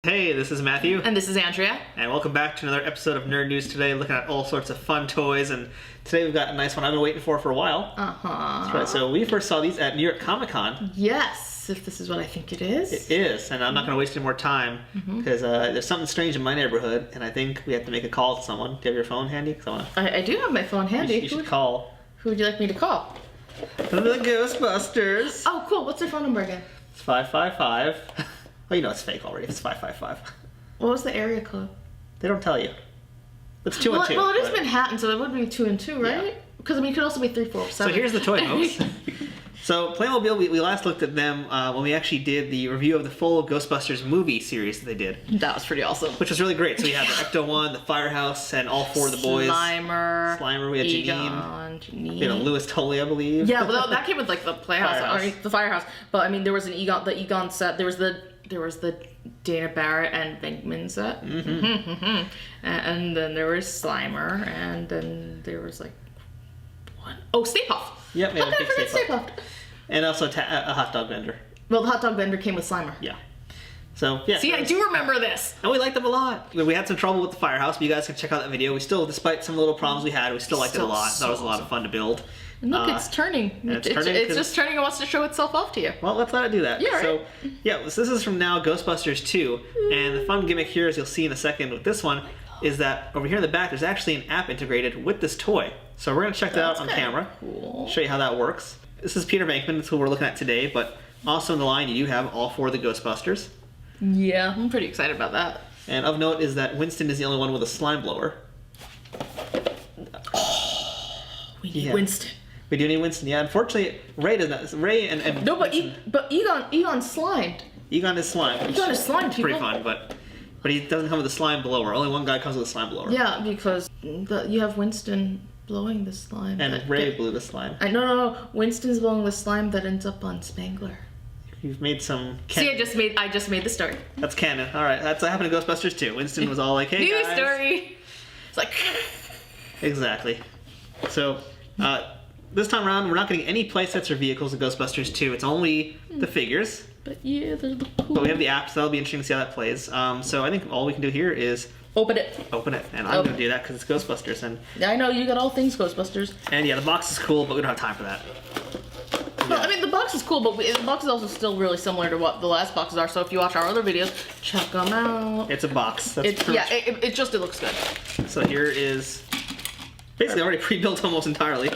Hey, this is Matthew. And this is Andrea. And welcome back to another episode of Nerd News Today, looking at all sorts of fun toys. And today we've got a nice one I've been waiting for a while. That's right. So we first saw these at New York Comic Con. Yes, if this is what I think it is. It is, and I'm not going to waste any more time because there's something strange in my neighborhood, and I think we have to make a call to someone. Do you have your phone handy? 'Cause I do have my phone handy. You should call. Who would you like me to call? The Ghostbusters. Oh, cool. What's their phone number again? It's 555. Well, you know it's fake already. It's 555. What was the area code? They don't tell you. It's 212. Well, it is Manhattan, so it would be 2 and 2, right? Because I mean, it could also be 347. So here's the toy, folks. So Playmobil, we last looked at them when we actually did the review of the full Ghostbusters movie series that they did. That was pretty awesome. Which was really great. So we had the Ecto-1, the Firehouse, and all four of the boys. Slimer, we had Janine. You know, Louis Tully, I believe. Yeah, but that came with like the Playhouse, or the Firehouse. But I mean, there was the Egon set. There was the Dana Barrett and Venkman set. And then there was Slimer, and then there was like one. Oh, Stay Puft. Yep, How can I forget Stay Puft? And also a hot dog vendor. Well, the hot dog vendor came with Slimer. Yeah. So, yeah. See, I do remember this. And we liked them a lot. We had some trouble with the Firehouse, but you guys can check out that video. We still, despite some little problems we had, we still liked it a lot. That was a lot of fun to build. And look, it's turning. It's just turning and wants to show itself off to you. Well, let's let it do that. Yeah, right. So, yeah, this is from now Ghostbusters 2. And the fun gimmick here, as you'll see in a second with this one, is that over here in the back, there's actually an app integrated with this toy. So we're going to check that out on camera. Cool. Show you how that works. This is Peter Venkman. That's who we're looking at today. But also in the line, you do have all four of the Ghostbusters. Yeah, I'm pretty excited about that. And of note is that Winston is the only one with a slime blower. We need Winston. We do need Winston. Yeah, unfortunately, Ray does not. Ray and no, but Egon slimed. Egon is slime. Egon is slime. It's pretty fun, but he doesn't come with a slime blower. Only one guy comes with a slime blower. Yeah, because you have Winston blowing the slime. And Ray blew the slime. No. Winston's blowing the slime that ends up on Spangler. You've made some. See, I just made the story. That's canon. All right, that's what happened to Ghostbusters 2. Winston was all like, "Hey New guys." story. It's like. Exactly. So, this time around, we're not getting any play sets or vehicles in Ghostbusters 2. It's only the figures. But yeah, they're cool. But we have the app, so that'll be interesting to see how that plays. So I think all we can do here is open it. And I'm going to do that because it's Ghostbusters. And I know, you got all things Ghostbusters. And yeah, the box is cool, but we don't have time for that. No, I mean, the box is cool, but the box is also still really similar to what the last boxes are, so if you watch our other videos, check them out. It's a box. It looks good. So here is basically already pre-built almost entirely.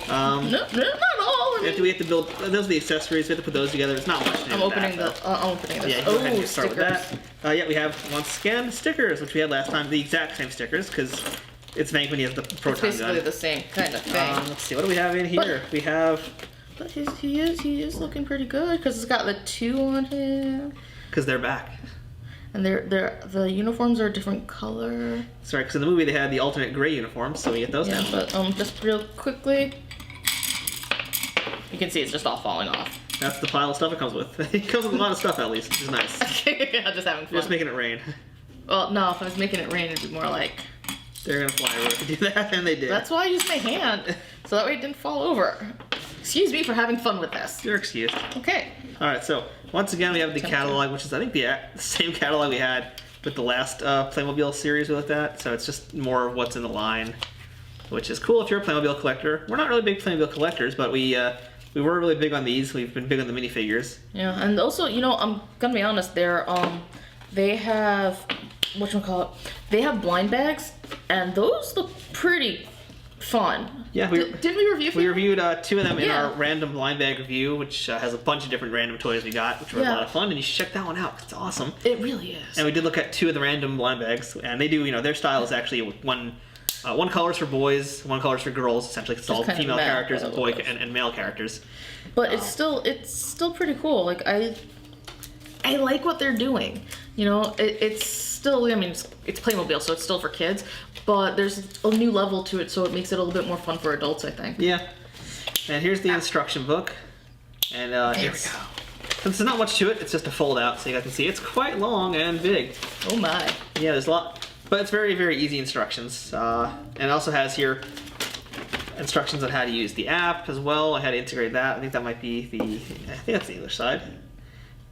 No, not all. We have to build, those are the accessories, we have to put those together. There's not much to do I'm opening this. Yeah, go ahead and get started with that. Yeah, we have, once again, stickers, which we had last time, the exact same stickers, because it's Vank when he has the proton gun. It's basically the same kind of thing. Let's see, what do we have in here? We have... But he is looking pretty good, because it's got the 2 on him. Because they're back. And the uniforms are a different color. Sorry, because in the movie they had the alternate gray uniforms, so we get those now. But just real quickly, you can see it's just all falling off. That's the pile of stuff it comes with. It comes with a lot of stuff, at least, which is nice. I'm just having fun. Just making it rain. Well, no, if I was making it rain, it'd be more like... They're gonna fly over to do that, and they did. That's why I used my hand, so that way it didn't fall over. Excuse me for having fun with this. You're excused. Okay. Alright, so once again we have the catalog, which is I think the same catalog we had with the last Playmobil series we looked at. So it's just more of what's in the line, which is cool if you're a Playmobil collector. We're not really big Playmobil collectors, but we were really big on these. We've been big on the minifigures. Yeah, and also, you know, I'm gonna be honest, they have they have blind bags, and those look pretty fun. Yeah, didn't we review? We reviewed 2 of them in our random blind bag review, which has a bunch of different random toys we got, which were a lot of fun. And you should check that one out. It's awesome. It really is. And we did look at 2 of the random blind bags, and they do. You know, their style is actually one color's for boys, one color's for girls. Essentially, it's all female characters and and male characters. But it's still pretty cool. Like I like what they're doing. You know, it's still, I mean, it's Playmobil, so it's still for kids, but there's a new level to it, so it makes it a little bit more fun for adults, I think. Yeah. And here's the instruction book. And there we go. Since there's not much to it, it's just a fold out, so you guys can see it's quite long and big. Oh my. Yeah, there's a lot, but it's very, very easy instructions. And it also has here instructions on how to use the app as well, how to integrate that. I think that might be I think that's the English side.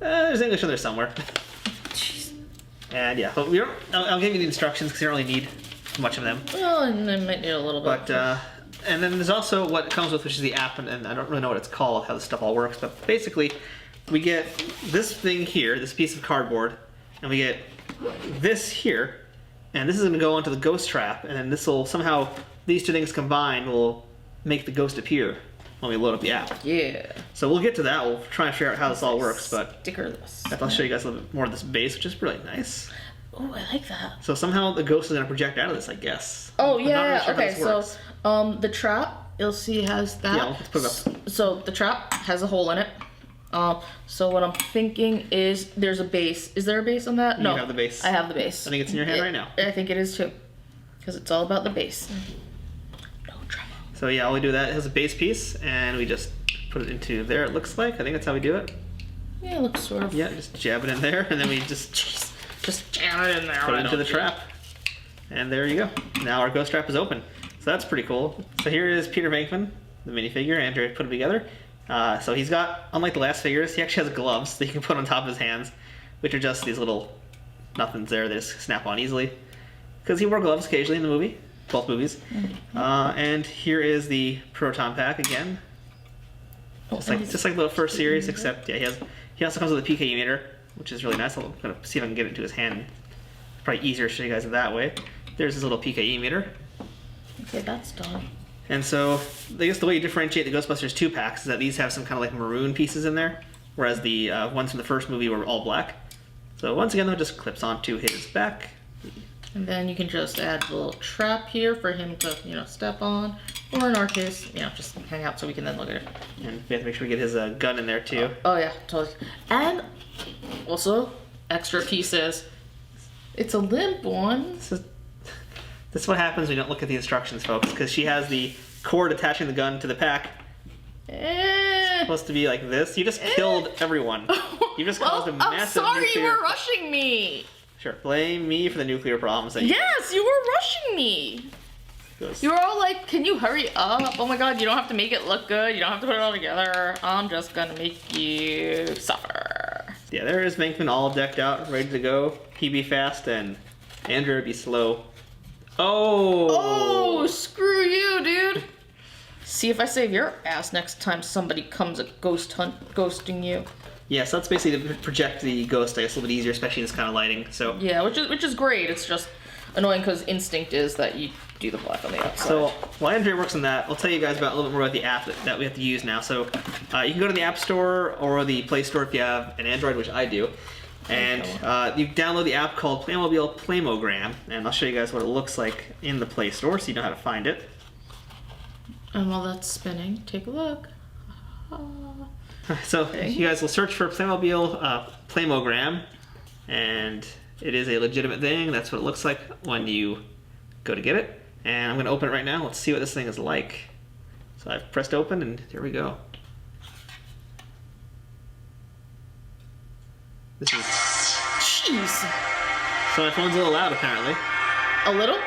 There's English in there somewhere. And yeah, but we don't. I'll give you the instructions because you don't really need much of them. Well, and I might need a little bit. But and then there's also what it comes with, which is the app, and I don't really know what it's called, how this stuff all works. But basically, we get this thing here, this piece of cardboard, and we get this here, and this is going to go onto the ghost trap, and then this will somehow, these two things combined will make the ghost appear when we load up the app. Yeah. So we'll get to that. We'll try and figure out how this all works, but Stickerless. I'll show you guys a little bit more of this base, which is really nice. Oh, I like that. So somehow the ghost is going to project out of this, I guess. Oh, I'm not really yeah. sure how Okay, this works. so the trap, you'll see, has that. Yeah, let's put it up. So the trap has a hole in it. So what I'm thinking is there's a base. Is there a base on that? No. You have the base. I have the base. I think it's in your hand right now. I think it is too. Because it's all about the base. No trouble. So yeah, all we do that, it has a base piece, and we just put it into there, it looks like. I think that's how we do it. Yeah, it looks sort of. Yeah, just jab it in there, and then we just jam it in there. put it into the trap. And there you go. Now our ghost trap is open. So that's pretty cool. So here is Peter Venkman, the minifigure. Andrew put it together. So he's got, unlike the last figures, he actually has gloves that he can put on top of his hands, which are just these little nothings there that just snap on easily. Because he wore gloves occasionally in the movie, both movies. And here is the Proton Pack again. Just like the first series, except yeah, he also comes with a PKE meter, which is really nice. I'm gonna see if I can get it into his hand. Probably easier to show you guys that way. There's his little PKE meter. Okay, that's done. And so, I guess the way you differentiate the Ghostbusters 2 packs is that these have some kind of like maroon pieces in there, whereas the ones from the first movie were all black. So once again, though, just clips onto his back. And then you can just add the little trap here for him to, step on. Or in our case, just hang out so we can then look at it. And we have to make sure we get his gun in there, too. Oh yeah, totally. And also, extra pieces. It's a limp one. This is what happens when you don't look at the instructions, folks, because she has the cord attaching the gun to the pack. It's supposed to be like this. You just killed everyone. You just caused a massive I'm sorry, nuclear... you were rushing me. Sure, blame me for the nuclear problems that Yes, you were rushing me. You were all like, can you hurry up? Oh my god, you don't have to make it look good. You don't have to put it all together. I'm just gonna make you suffer. Yeah, there is Venkman all decked out, ready to go. He be fast and Andrew be slow. Oh, screw you, dude. See if I save your ass next time somebody comes at ghosting you. Yeah, so that's basically to project the ghost, I guess, a little bit easier, especially in this kind of lighting. So yeah, which is great. It's just annoying because instinct is that you do the black on the outside. So while Andrea works on that, I'll tell you guys about a little bit more about the app that we have to use now. So you can go to the App Store or the Play Store if you have an Android, which I do. And you download the app called Playmobil Playmogram, and I'll show you guys what it looks like in the Play Store so you know how to find it. And while that's spinning, take a look. So you guys will search for Playmobil Playmogram, and it is a legitimate thing. That's what it looks like when you go to get it. And I'm going to open it right now. Let's see what this thing is like. So I've pressed open, and here we go. This is... Jeez. So my phone's a little loud, apparently. A little?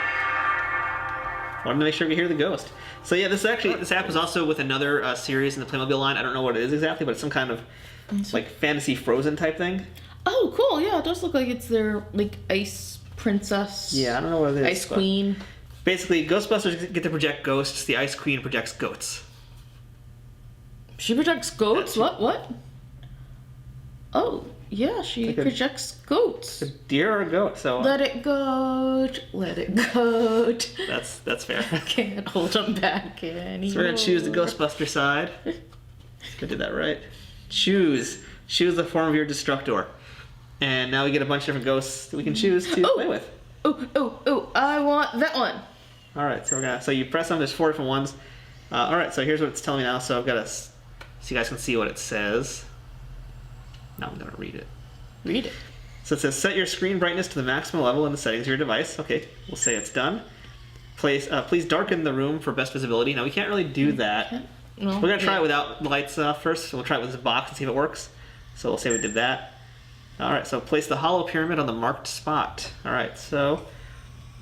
Wanted to make sure we hear the ghost. So yeah, this app is also with another series in the Playmobil line. I don't know what it is exactly, but it's some kind of like fantasy Frozen type thing. Oh, cool. Yeah, it does look like it's their like ice princess. Yeah, I don't know what it is. Ice queen. Basically, Ghostbusters get to project ghosts. The Ice Queen projects goats. She projects goats? What? Oh, yeah, she projects goats. A deer or a goat, so... Let it go. Let it go. That's fair. I can't hold them back anymore. So we're going to choose the Ghostbuster side. I did that right. Choose. Choose the form of your Destructor. And now we get a bunch of different ghosts that we can choose to play with. Oh, I want that one. Alright, so you press them, there's 4 different ones. Alright, so here's what it's telling me now. So I've got so you guys can see what it says. Now I'm going to read it. Read it. So it says, set your screen brightness to the maximum level in the settings of your device. Okay, we'll say it's done. Please darken the room for best visibility. Now we can't really do that. No, We're going to try it without the lights first. So we'll try it with this box and see if it works. So we'll say we did that. Alright, so place the hollow pyramid on the marked spot. Alright, so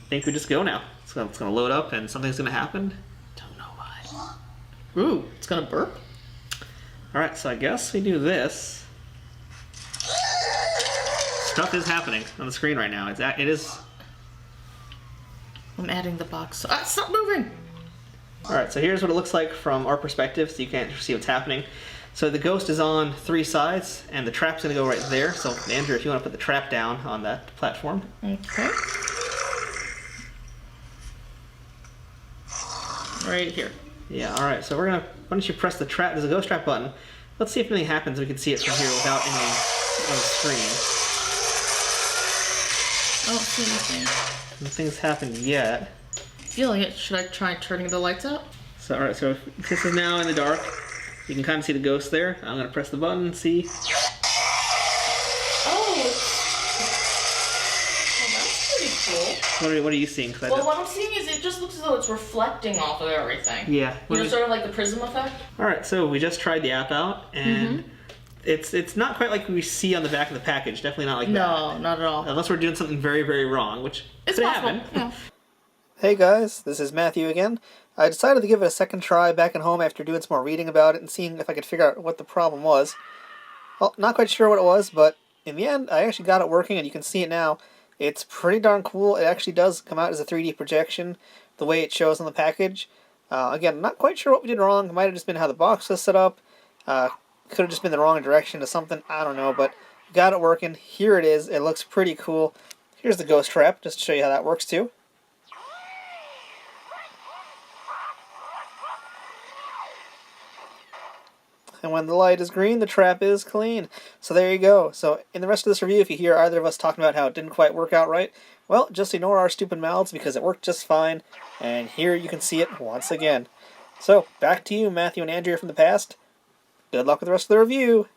I think we just go now. It's going to load up and something's going to happen. Don't know why. Ooh, it's going to burp. Alright, so I guess we do this. Stuff is happening on the screen right now. It is. I'm adding the box. Stop moving! Alright, so here's what it looks like from our perspective, so you can't see what's happening. So the ghost is on 3 sides, and the trap's going to go right there. So, Andrew, if you want to put the trap down on that platform. Okay. Right here. Yeah, alright, so we're going to... Why don't you press the trap... There's a ghost trap button. Let's see if anything happens. We can see it from here without anything on the screen. I don't see anything. Nothing's happened yet. Feeling it. Should I try turning the lights out? So, alright, so if this is now in the dark. You can kind of see the ghost there. I'm going to press the button and see. Oh, that's pretty cool. What are you seeing? Well, what I'm seeing is it just looks as though it's reflecting off of everything. Yeah. You know, sort of like the prism effect? Alright, so we just tried the app out, and it's not quite like we see on the back of the package. Definitely not like that. No, not at all. Unless we're doing something very, very wrong, which It's could possible. happen. Yeah. Hey guys, this is Matthew again. I decided to give it a second try back at home after doing some more reading about it and seeing if I could figure out what the problem was. Well, not quite sure what it was, but in the end, I actually got it working, and you can see it now. It's pretty darn cool. It actually does come out as a 3D projection, the way it shows on the package. Again, not quite sure what we did wrong. It might have just been how the box was set up. Could have just been the wrong direction to something. I don't know, but got it working. Here it is. It looks pretty cool. Here's the ghost trap, just to show you how that works too. And when the light is green, the trap is clean. So there you go. So in the rest of this review, if you hear either of us talking about how it didn't quite work out right, well, just ignore our stupid mouths because it worked just fine. And here you can see it once again. So back to you, Matthew and Andrea from the past. Good luck with the rest of the review.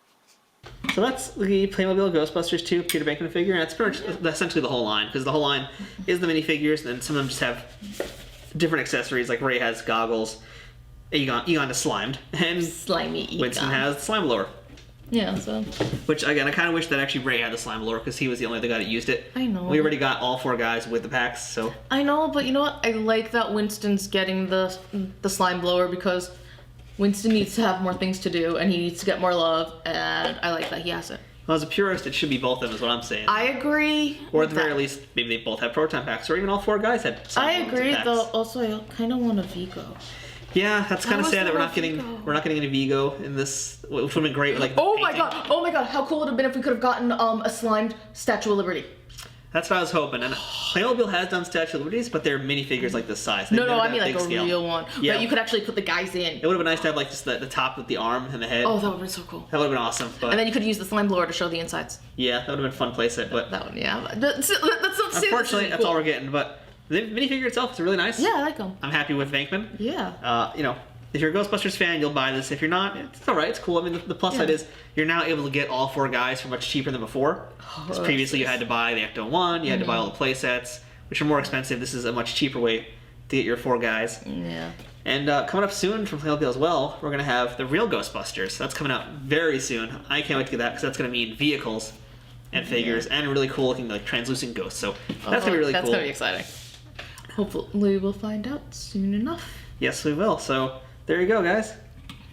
So that's the Playmobil Ghostbusters 2 Peter Venkman figure, and that's pretty much essentially the whole line, because the whole line is the minifigures, and some of them just have different accessories, like Ray has goggles, Egon is slimed, and Slimy Egon. Winston has the slime blower. Yeah, so... Which, again, I kind of wish that actually Ray had the slime blower, because he was the only other guy that used it. I know. We already got all 4 guys with the packs, so... I know, but you know what? I like that Winston's getting the slime blower, because Winston needs to have more things to do, and he needs to get more love, and I like that he has it. Well, as a purist, it should be both of them, is what I'm saying. I agree. Or at the very least, maybe they both have proton packs, or even all 4 guys had slime blowers and agree, packs. though. Also, I kind of want a Vigo. Yeah, that's kind of was sad that the we're not getting any Vigo in this. Which would have been great. Like, Oh my god! How cool would it have been if we could have gotten a slimed Statue of Liberty? That's what I was hoping. And Playmobil has done Statue of Liberties, but they're minifigures like this size. No, I mean like a real one. Yeah. But you could actually put the guys in. It would have been nice to have like just the top with the arm and the head. Oh, that would have been so cool. That would have been awesome. But And then you could use the slime blower to show the insides. yeah, that would have been a fun playset. But That one, yeah. That's unfortunately, that's all we're getting. But the minifigure itself is really nice. Yeah, I like them. I'm happy with Venkman. Yeah. You know, if you're a Ghostbusters fan, you'll buy this. If you're not, it's all right. It's cool. I mean, the plus side is you're now able to get all 4 guys for much cheaper than before. Because previously you had to buy the Ecto-1, you had to buy all the play sets, which are more expensive. This is a much cheaper way to get your 4 guys. Yeah. And coming up soon from Playmobil as well, we're going to have the real Ghostbusters. That's coming out very soon. I can't wait to get that because that's going to mean vehicles and figures and really cool looking like translucent ghosts. So that's going to be really cool. That's going to be exciting. Hopefully we'll find out soon enough. Yes, we will. So there you go, guys.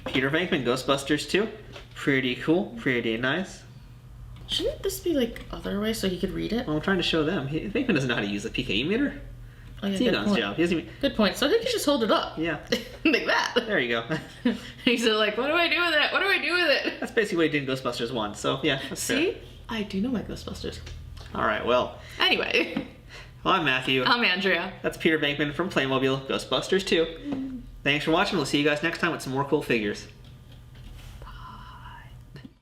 Peter Venkman, Ghostbusters 2. Pretty cool. Pretty nice. Shouldn't this be like other way so he could read it? Well, I'm trying to show them. Venkman doesn't know how to use the PKE meter. Oh, yeah, It's good Egon's point. job. He doesn't even... Good point. So he could just hold it up. Yeah. Like that. There you go. He's like, what do I do with it? What do I do with it? That's basically what he did in Ghostbusters 1. So, yeah, that's See? fair. I do know my Ghostbusters. All right, well. Anyway. Well, I'm Matthew. I'm Andrea. That's Peter Venkman from Playmobil Ghostbusters 2. Thanks for watching. We'll see you guys next time with some more cool figures.